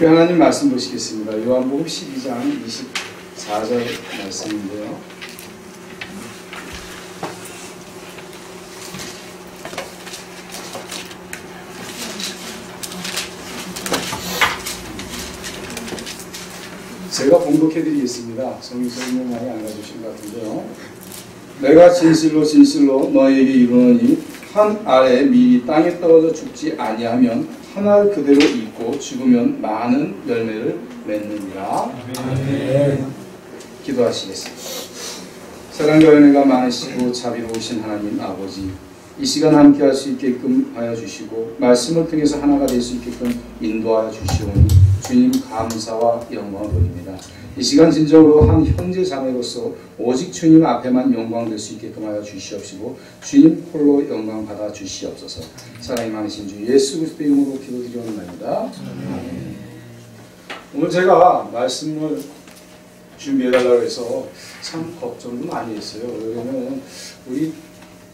하나님 말씀 보시겠습니다. 요한복음 12장 24절 말씀인데요. 제가 봉독해드리겠습니다. 성경은 많이 안 가주신 것 같은데요. 내가 진실로 진실로 너희에게 이르노니 한 알에 밀이 땅에 떨어져 죽지 아니하면 한 알 그대로 있고 죽으면 많은 열매를 맺느니라. 아멘. 기도하시겠습니다. 사랑과 은혜가 많으시고 자비로우신 하나님 아버지, 이 시간 함께 할 수 있게끔 하여 주시고 말씀을 통해서 하나가 될 수 있게끔 인도하여 주시오니 주님 감사와 영광을 돌립니다. 이 시간 진정으로 한 형제 자매로서 오직 주님 앞에만 영광 될 수 있게끔 하여 주시옵시고 주님 홀로 영광 받아 주시옵소서. 사랑이 많으신 주 예수 그리스도의 이름으로 기도드리옵나이다. 아멘. 오늘 제가 말씀을 준비해달라고 해서 참 걱정도 많이 했어요. 왜냐면 우리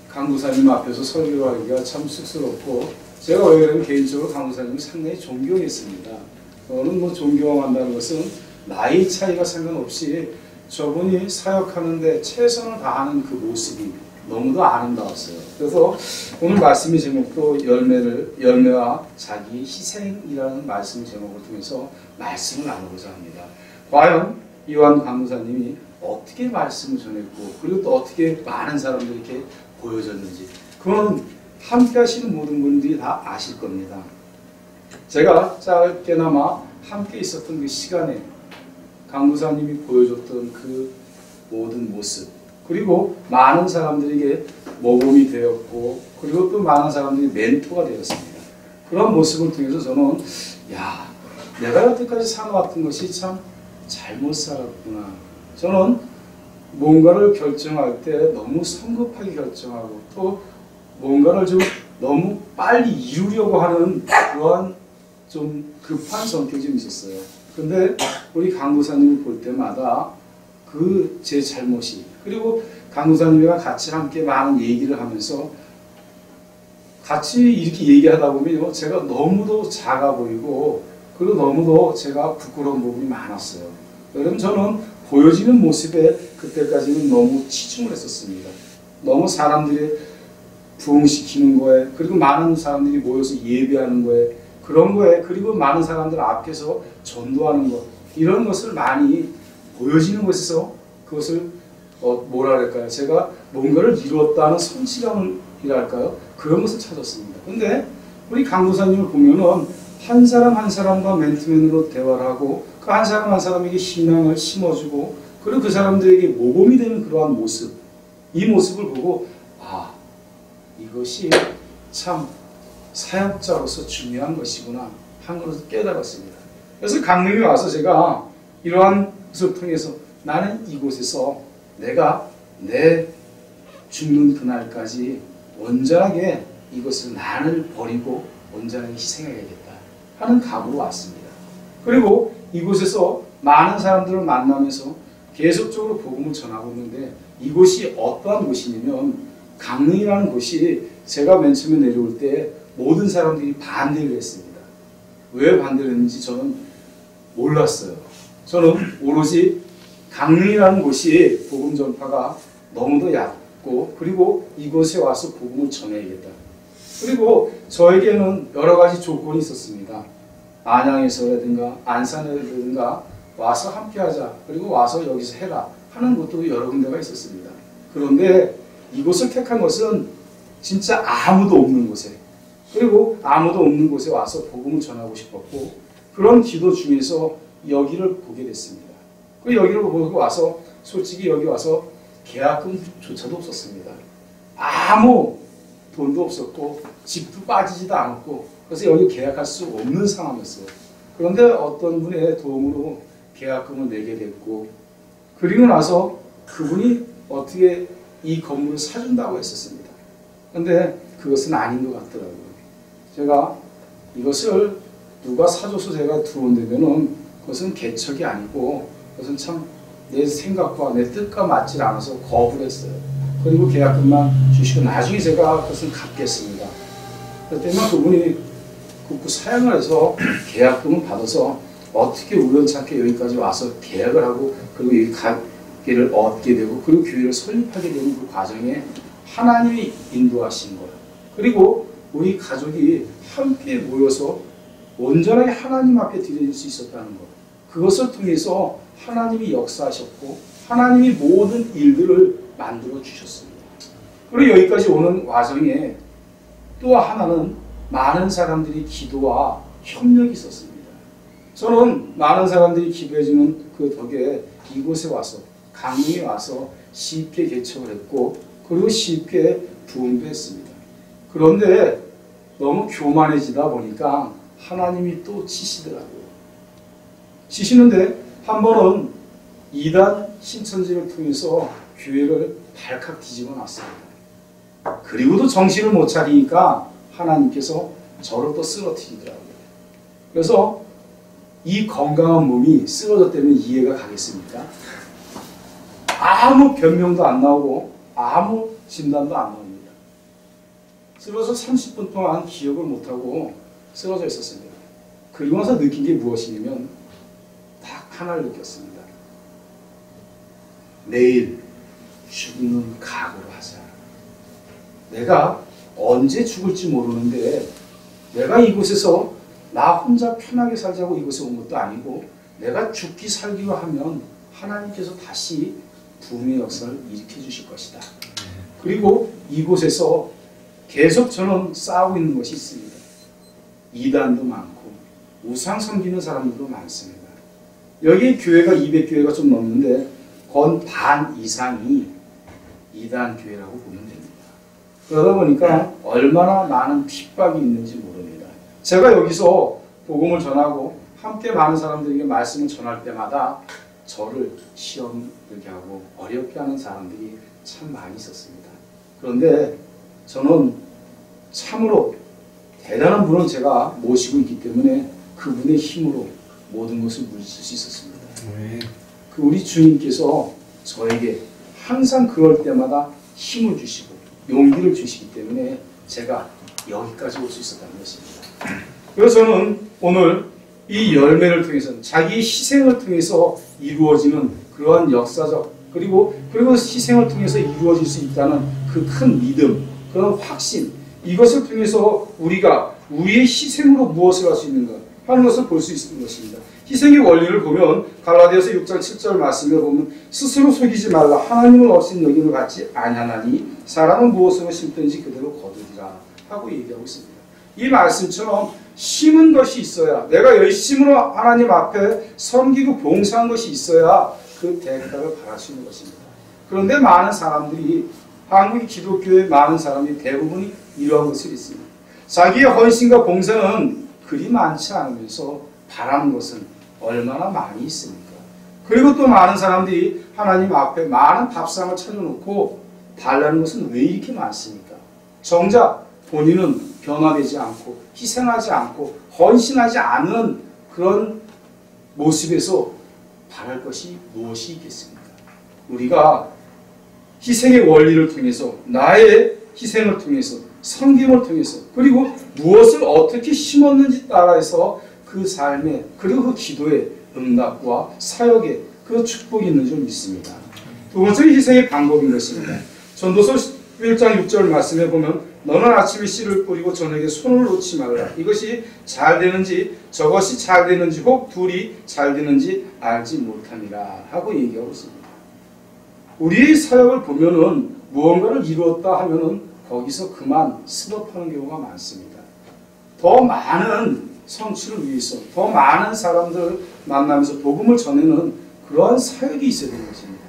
강구사님 앞에서 설교를 하기가 참 쑥스럽고, 제가 왜 그러면 개인적으로 강구사님을 상당히 존경했습니다. 저는 뭐 존경한다는 것은 나이 차이가 상관없이 저분이 사역하는데 최선을 다하는 그 모습이 너무도 아름다웠어요. 그래서 오늘 말씀의 제목도 열매와 자기 희생이라는 말씀 제목을 통해서 말씀을 나누고자 합니다. 과연 이완 강무사님이 어떻게 말씀을 전했고, 그리고 또 어떻게 많은 사람들에게 보여졌는지, 그건 함께 하시는 모든 분들이 다 아실 겁니다. 제가 짧게나마 함께 있었던 그 시간에 강무사님이 보여줬던 그 모든 모습, 그리고 많은 사람들에게 모범이 되었고, 그리고 또 많은 사람들이 멘토가 되었습니다. 그런 모습을 통해서 저는 내가 여태까지 살아왔던 것이 참 잘못 살았구나. 저는 뭔가를 결정할 때 너무 성급하게 결정하고, 또 뭔가를 좀 너무 빨리 이루려고 하는 그러한 좀 급한 성격이 좀 있었어요. 근데 우리 강구사님을 볼 때마다 그 제 잘못이, 그리고 강구사님과 같이 함께 많은 얘기를 하면서 같이 이렇게 얘기하다 보면 제가 너무도 작아 보이고, 그리고 너무도 제가 부끄러운 부분이 많았어요. 여러분, 저는 보여지는 모습에 그때까지는 너무 치중을 했었습니다. 너무 사람들이 부흥시키는 거에, 그리고 많은 사람들이 모여서 예배하는 거에, 그런 거에, 그리고 많은 사람들 앞에서 전도하는 것, 이런 것을 많이 보여지는 것에서 그것을 뭐라 할까요? 제가 뭔가를 이루었다는 성취감이랄까요? 그런 것을 찾았습니다. 근데 우리 강도사님을 보면은 한 사람 한 사람과 맨투맨으로 대화를 하고, 그 한 사람 한 사람에게 희망을 심어주고, 그리고 그 사람들에게 모범이 되는 그러한 모습, 이 모습을 보고 이것이 참 사역자로서 중요한 것이구나 하는 것을 깨달았습니다. 그래서 강릉에 와서 제가 이러한 것을 통해서 나는 이곳에서 내가 내 죽는 그날까지 온전하게 이것을 나를 버리고 온전하게 희생해야겠다 하는 각오로 왔습니다. 그리고 이곳에서 많은 사람들을 만나면서 계속적으로 복음을 전하고 있는데, 이곳이 어떠한 곳이냐면 강릉이라는 곳이 제가 맨 처음에 내려올 때 모든 사람들이 반대를 했습니다. 왜 반대를 했는지 저는 몰랐어요. 저는 오로지 강릉이라는 곳이 복음 전파가 너무도 얕고, 그리고 이곳에 와서 복음을 전해야겠다. 그리고 저에게는 여러 가지 조건이 있었습니다. 안양에서라든가 안산에라든가 와서 함께하자, 그리고 와서 여기서 해라 하는 곳도 여러 군데가 있었습니다. 그런데 이곳을 택한 것은 진짜 아무도 없는 곳에, 그리고 아무도 없는 곳에 와서 복음을 전하고 싶었고, 그런 기도 중에서 여기를 보게 됐습니다. 그리고 여기를 보고 와서 솔직히 여기 와서 계약금조차도 없었습니다. 아무 돈도 없었고 집도 빠지지도 않았고, 그래서 여기 계약할 수 없는 상황이었어요. 그런데 어떤 분의 도움으로 계약금을 내게 됐고, 그리고 나서 그분이 어떻게 이 건물을 사준다고 했었습니다. 그런데 그것은 아닌 것 같더라고요. 제가 이것을 누가 사줘서 제가 들어온다면은 그것은 개척이 아니고, 그것은 참 내 생각과 내 뜻과 맞지 않아서 거부를 했어요. 그리고 계약금만 주시고 나중에 제가 그것은 갚겠습니다. 그랬더니 그분이 그 사양을 해서 계약금을 받아서 어떻게 우연찮게 여기까지 와서 계약을 하고 그리고 여기 가게를 얻게 되고 그리고 교회를 설립하게 되는 그 과정에 하나님이 인도하신 거예요. 그리고 우리 가족이 함께 모여서 온전하게 하나님 앞에 드릴 수 있었다는 것. 그것을 통해서 하나님이 역사하셨고 하나님이 모든 일들을 만들어 주셨습니다. 그리고 여기까지 오는 과정에 또 하나는 많은 사람들이 기도와 협력이 있었습니다. 저는 많은 사람들이 기도해주는 그 덕에 이곳에 와서 강릉에 와서 쉽게 개척을 했고 그리고 쉽게 부흥도 했습니다. 그런데 너무 교만해지다 보니까 하나님이 또 치시더라고요. 치시는데 한 번은 이단 신천지를 통해서 교회를 발칵 뒤집어 놨습니다. 그리고도 정신을 못 차리니까 하나님께서 저를 또 쓰러뜨리더라고요. 그래서 이 건강한 몸이 쓰러졌다면 이해가 가겠습니까? 아무 변명도 안 나오고 아무 진단도 안 나옵니다. 쓰러져 30분 동안 기억을 못하고 쓰러져 있었습니다. 그리고 나서 느낀 게 무엇이냐면 딱 하나를 느꼈습니다. 내일 죽는 각오를 하자. 내가 언제 죽을지 모르는데 내가 이곳에서 나 혼자 편하게 살자고 이곳에 온 것도 아니고 내가 죽기 살기로 하면 하나님께서 다시 부흥의 역사를 일으켜 주실 것이다. 그리고 이곳에서 계속 저는 싸우고 있는 것이 있습니다. 이단도 많고 우상 섬기는 사람들도 많습니다. 여기 교회가 200교회가 좀 넘는데 건 반 이상이 이단 교회라고 보면 됩니다. 그러다 보니까 얼마나 많은 핍박이 있는지 모릅니다. 제가 여기서 복음을 전하고 함께 많은 사람들에게 말씀을 전할 때마다 저를 시험 들게 하고 어렵게 하는 사람들이 참 많이 있었습니다. 그런데 저는 참으로 대단한 분을 제가 모시고 있기 때문에 그분의 힘으로 모든 것을 물리칠 수 있었습니다. 그 우리 주님께서 저에게 항상 그럴 때마다 힘을 주시고 용기를 주시기 때문에 제가 여기까지 올 수 있었다는 것입니다. 그래서 저는 오늘 이 열매를 통해서 자기 희생을 통해서 이루어지는 그러한 역사적 그리고 희생을 통해서 이루어질 수 있다는 그 큰 믿음, 그런 확신, 이것을 통해서 우리가 우리의 희생으로 무엇을 할 수 있는가 하는 것을 볼 수 있는 것입니다. 희생의 원리를 보면 갈라디아서 6장 7절 말씀을 보면 스스로 속이지 말라. 하나님을 없인 여김을 갖지 아니하나니 사람은 무엇으로 심든지 그대로 거두리라 하고 얘기하고 있습니다. 이 말씀처럼 심은 것이 있어야, 내가 열심으로 하나님 앞에 섬기고 봉사한 것이 있어야 그 대가를 바랄 수 있는 것입니다. 그런데 많은 사람들이, 한국의 기독교의 많은 사람이 대부분이 이러한 것을 있습니다. 자기의 헌신과 봉사는 그리 많지 않으면서 바라는 것은 얼마나 많이 있습니까? 그리고 또 많은 사람들이 하나님 앞에 많은 밥상을 차려놓고 달라는 것은 왜 이렇게 많습니까? 정작 본인은 변화되지 않고 희생하지 않고 헌신하지 않은 그런 모습에서 바랄 것이 무엇이 있겠습니까? 우리가 희생의 원리를 통해서, 나의 희생을 통해서, 섬김을 통해서, 그리고 무엇을 어떻게 심었는지 따라서 그 삶에, 그리고 그 기도의 응답과 사역에 그 축복이 있는 줄 믿습니다. 두 번째는 희생의 방법인 것입니다. 전도서 1장 6절 말씀에 보면 너는 아침에 씨를 뿌리고 저녁에 손을 놓지 말라. 이것이 잘 되는지 저것이 잘 되는지 혹 둘이 잘 되는지 알지 못함이라 하고 얘기하고 있습니다. 우리의 사역을 보면은 무언가를 이루었다 하면은 거기서 그만 스톱하는 경우가 많습니다. 더 많은 성취를 위해서 더 많은 사람들 만나면서 복음을 전하는 그러한 사역이 있어야 되는 것입니다.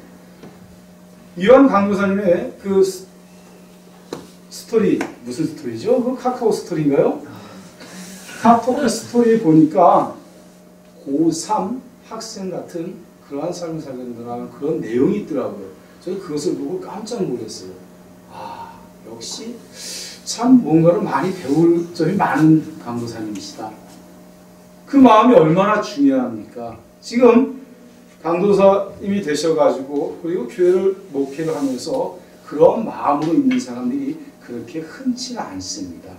이완 강도사님의 그 스토리, 무슨 스토리죠? 그 카카오 스토리인가요? 카톡 스토리 보니까 고3 학생 같은 그러한 삶을 살게 된다는 그런 내용이 있더라고요. 저는 그것을 보고 깜짝 놀랐어요. 아, 역시 참 뭔가를 많이 배울 점이 많은 강도사님이시다. 그 마음이 얼마나 중요합니까? 지금 강도사님이 되셔가지고 그리고 교회를 목회를 하면서 그런 마음으로 있는 사람들이 그렇게 흔치는 않습니다.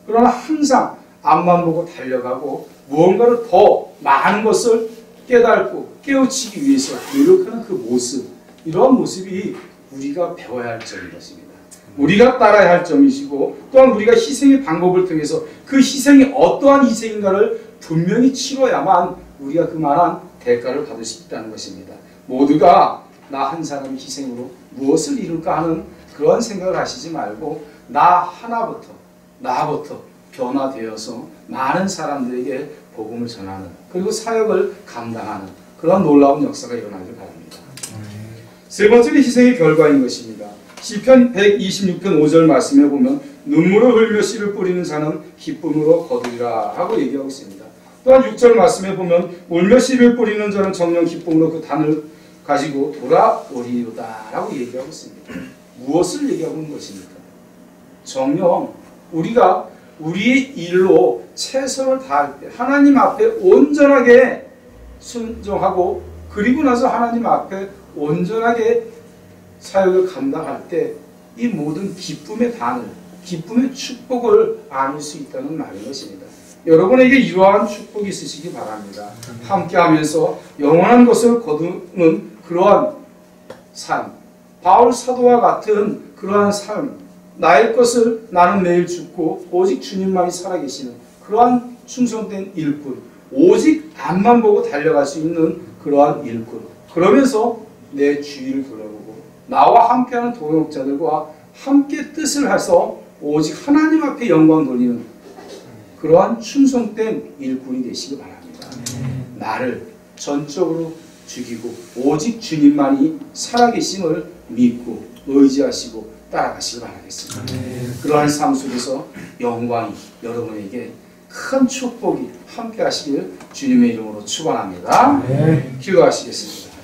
그러나 항상 앞만 보고 달려가고 무언가를 더 많은 것을 깨닫고 깨우치기 위해서 노력하는 그 모습, 이러한 모습이 우리가 배워야 할 점인 것입니다. 우리가 따라야 할 점이시고 또한 우리가 희생의 방법을 통해서 그 희생이 어떠한 희생인가를 분명히 치러야만 우리가 그만한 대가를 받을 수 있다는 것입니다. 모두가 나 한 사람의 희생으로 무엇을 이룰까 하는 그런 생각을 하시지 말고 나 하나부터, 나부터 변화되어서 많은 사람들에게 복음을 전하는, 그리고 사역을 감당하는 그런 놀라운 역사가 일어나길 바랍니다. 세 번째는 희생의 결과인 것입니다. 시편 126편 5절 말씀에 보면 눈물을 흘려 씨를 뿌리는 자는 기쁨으로 거두리라 하고 얘기하고 있습니다. 또한 6절 말씀에 보면 울며 씨를 뿌리는 자는 정녕 기쁨으로 그 단을 가지고 돌아오리로다 라고 얘기하고 있습니다. 무엇을 얘기하고 있는 것입니까? 정녕 우리가 우리의 일로 최선을 다할 때 하나님 앞에 온전하게 순종하고 그리고 나서 하나님 앞에 온전하게 사역을 감당할 때 이 모든 기쁨의 단을, 기쁨의 축복을 안을 수 있다는 말인 것입니다. 여러분에게 이러한 축복이 있으시기 바랍니다. 함께하면서 영원한 것을 거두는 그러한 삶, 바울 사도와 같은 그러한 삶, 나의 것을 나는 매일 죽고 오직 주님만이 살아계시는 그러한 충성된 일꾼, 오직 앞만 보고 달려갈 수 있는 그러한 일꾼, 그러면서 내 주위를 돌아보고 나와 함께하는 동역자들과 함께 뜻을 해서 오직 하나님 앞에 영광 돌리는 그러한 충성된 일꾼이 되시기 바랍니다. 나를 전적으로 죽이고 오직 주님만이 살아계심을 믿고 의지하시고 따라가시기 바라겠습니다. 그러한 삶 속에서 영광이 여러분에게 큰 축복이 함께 하시길 주님의 이름으로 축원합니다. 기도하시겠습니다.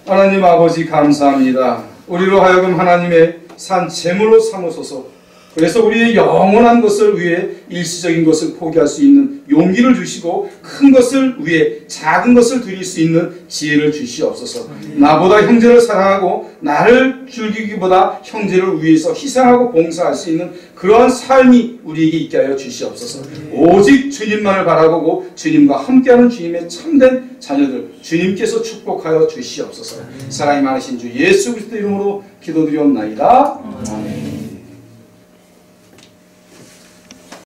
하나님 아버지 감사합니다. 우리로 하여금 하나님의 산 제물로 삼으소서. 그래서 우리의 영원한 것을 위해 일시적인 것을 포기할 수 있는 용기를 주시고 큰 것을 위해 작은 것을 드릴 수 있는 지혜를 주시옵소서. 나보다 형제를 사랑하고 나를 즐기기보다 형제를 위해서 희생하고 봉사할 수 있는 그러한 삶이 우리에게 있게 하여 주시옵소서. 오직 주님만을 바라보고 주님과 함께하는 주님의 참된 자녀들 주님께서 축복하여 주시옵소서. 사랑이 많으신 주 예수 그리스도 이름으로 기도드리옵나이다. 아멘.